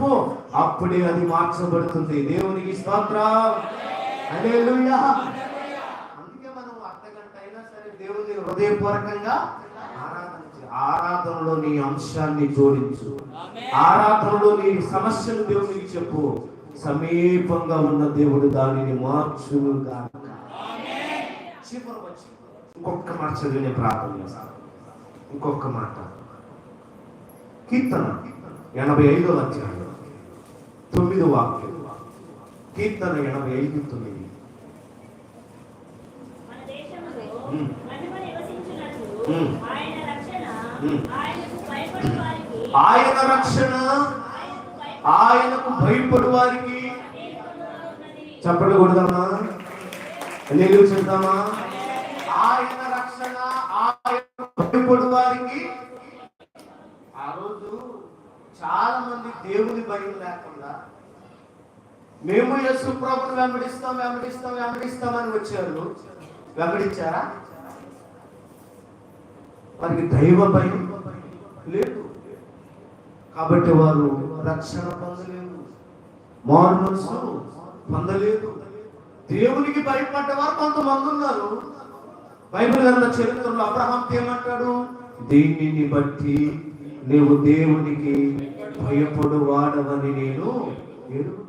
చెప్పు, అప్పుడే అది మార్చబడుతుంది. దేవునికి స్తోత్రం, హల్లెలూయా. అందుకే మనం అర్ధగంట అయినా సరే దేవుని హృదయపూర్వకంగా ఆరాధనలో నీ అంశాన్ని జోడించు, ఆరాధనలో నీ సమస్యలు దేవునికి చెప్పు. సమీపంగా ఉన్న దేవుడు దానిని మార్చును గాక. ఇంకొక మాట చదివి ప్రార్థన చేస్తాను. ఇంకొక మాట, కీర్తన 85వ అధ్యాయం 9వ వాక్యం. కీర్తన 85:9. ఆయన రక్షణ ఆయనకు భయపడు వారికి చప్పట్లు కొడదామా, హల్లెలూయా చెప్దామా? ఆయన రక్షణ ఆయనకు భయపడు వారికి. ఆ రోజు చాలా మంది దేవుని భయం లేకుండా మేము యేసు ప్రభువుని వెంబడిస్తామని వచ్చారు. వెంబడించారా? వారికి దైవ భయం లేదు కాబట్టి వారు రక్షణ పొందలేదు, మారు మనసు పొందలేదు. దేవునికి భయపడ్డవారు కొంతమంది ఉన్నారు. బైబిల్ గ్రంథ చరిత్రలో అబ్రహాంతో ఏమంటాడు? దీనిని బట్టి నీవు దేవునికి భయపడు వాడవని నేను ఎరుగుతాను.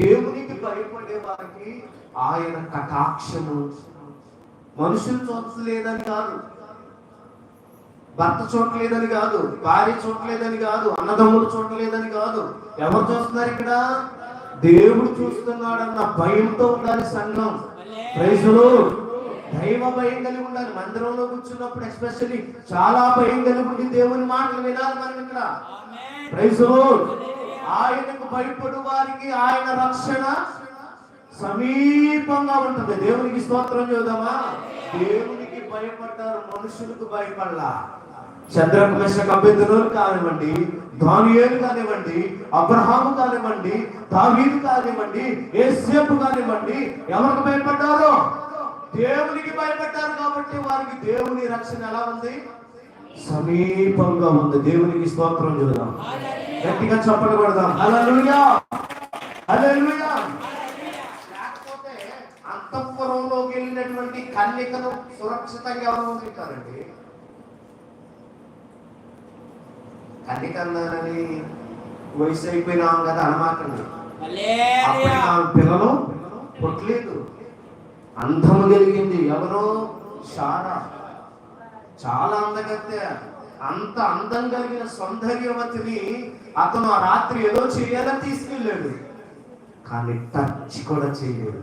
దేవునికి భయపడే వారికి ఆయన కటాక్షము. మనుషులు చూడలేదని కాదు, భర్త చూడలేదని కాదు, భార్య చూడలేదని కాదు, అన్నదమ్ములు చూడలేదని కాదు. ఎవరు చూస్తున్నారు ఇక్కడ? దేవుడు చూస్తున్నాడన్న భయంతో ఉండాలి సంఘం. Praise the lord. దైవ భయం కలిగి ఉండాలి. మందిరంలో కూర్చున్నప్పుడు ఎస్పెషల్లీ చాలా భయం కలిగి ఉండి దేవుని మాటలు వినాలి మనం ఇక్కడ. Praise the lord. ఆయనకు భయపడు వారికి ఆయన రక్షణ సమీపంగా ఉంటుంది. దేవునికి స్తోత్రం చేద్దామా? దేవునికి భయపడ్డారు, మనుషులకు భయపడలా. శద్రక్ మెషక్ అబేద్నెగోలు కానివ్వండి, దానియేలు కానివ్వండి, అబ్రహాము కానివ్వండి, దావీదు కానివ్వండి, యోసేపు కానివ్వండి, ఎవరికి భయపడ్డారో? దేవునికి భయపడ్డారు. కాబట్టి వారికి దేవుని రక్షణ ఎలా ఉంది? సమీపంగా ఉంది. దేవునికి స్తోత్రం చేద్దాం, గట్టిగా చప్పట్లు కొడదాం. హల్లెలూయా, హల్లెలూయా. లేకపోతే అంతఃపురంలోకి వెళ్ళినటువంటి కన్యకను సురక్షితంగా ఎవరు ఉంటారండి? కన్యక అన్నారని వయసు అయిపోయినాం కదా అనమాకండి. పిల్లలు పుట్టలేదు. అందము కలిగింది. ఎవరో శారా, చాలా అందగత్తె. అంత అందం కలిగిన సౌందర్యవతిని అతను ఆ రాత్రి ఏదో చేయాలని తీసుకెళ్ళాడు, కానీ టచ్ కూడా చేయలేదు.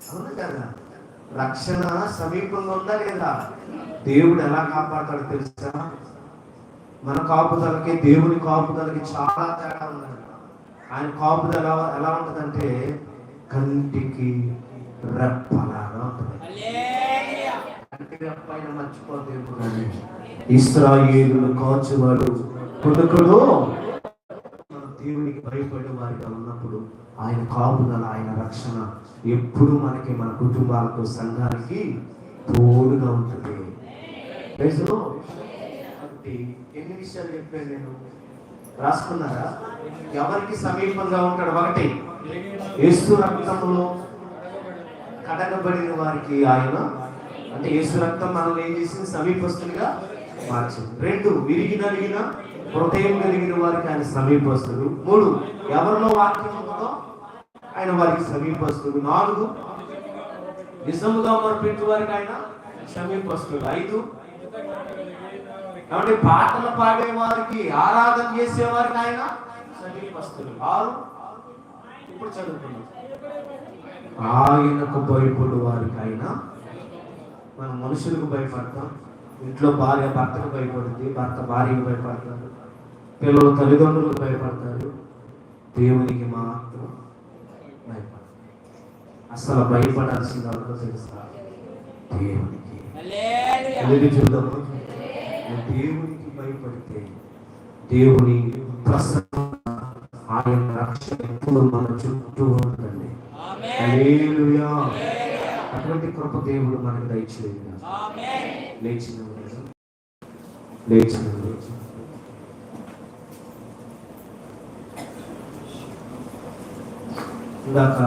అవును కదా? రక్షణ సమీపంగా ఉందా లేదా? దేవుడు ఎలా కాపాడతాడు తెలుసా? మన కాపుదలకి దేవుని కాపుదలకి చాలా తేడా ఉందండి. ఆయన కాపుదల ఎలా ఉంటుందంటే కంటికి రెప్పలాగా ఉంటుంది. కంటి రెప్పైన మర్చిపోతే ఇశ్రాయేలును కాచువాడు కొడుకుడు. మన దేవునికి భయపడే వారిగా ఉన్నప్పుడు ఆయన కాపుదల, ఆయన రక్షణ ఎప్పుడు మనకి, మన కుటుంబాలకు, సంఘానికి తోడుగా ఉంటుంది. ఎన్ని విషయాలు చెప్పాను నేను, రాసుకున్నారా? ఎవరికి సమీపంగా ఉంటాడు? ఒకటి, యేసు రక్తంలో కడగబడిన వారికి ఆయన, అంటే యేసు రక్తం మనల్ని ఏం చేసింది? సమీపస్తులుగా మార్చింది. 2, విరిగి నలిగిన హృదయం కలిగిన వారికి ఆయన సమీపస్తుడు. 3, ఎవరిలో వాక్యం ఉందో ఆయన వారికి సమీపస్తుడు. 4, నిజముగా మొరపెట్టు వారికి ఆయన సమీపస్తుడు. 5, కాబట్టి పాటలు పాడే వారికి, ఆరాధన చేసే వారికి ఆయన సమీపస్తుడు. 6, ఇప్పుడు చదువుకున్నాం, ఆయనకు భయపడు వారికి ఆయన. మనం మనుషులకు భయపడతాం. ఇంట్లో భార్య భర్తకు భయపడుతుంది, భర్త భార్యకు భయపడతారు, పిల్లలు తల్లిదండ్రులకు భయపడతారు. దేవునికి మాత్రం భయపడతారు. అసలు భయపడాల్సింది ఎవరికో తెలుసా? దేవునికి. చూద్దాము. దేవునికి భయపడితే దేవుని ప్రసన్న, ఆయన రక్షణ ఎప్పుడు మన చుట్టూ ఉంటుందండి. హల్లెలూయా. అటువంటి కృప దేవుడు మనకు దయచేయండి. లేచిన ఇందాక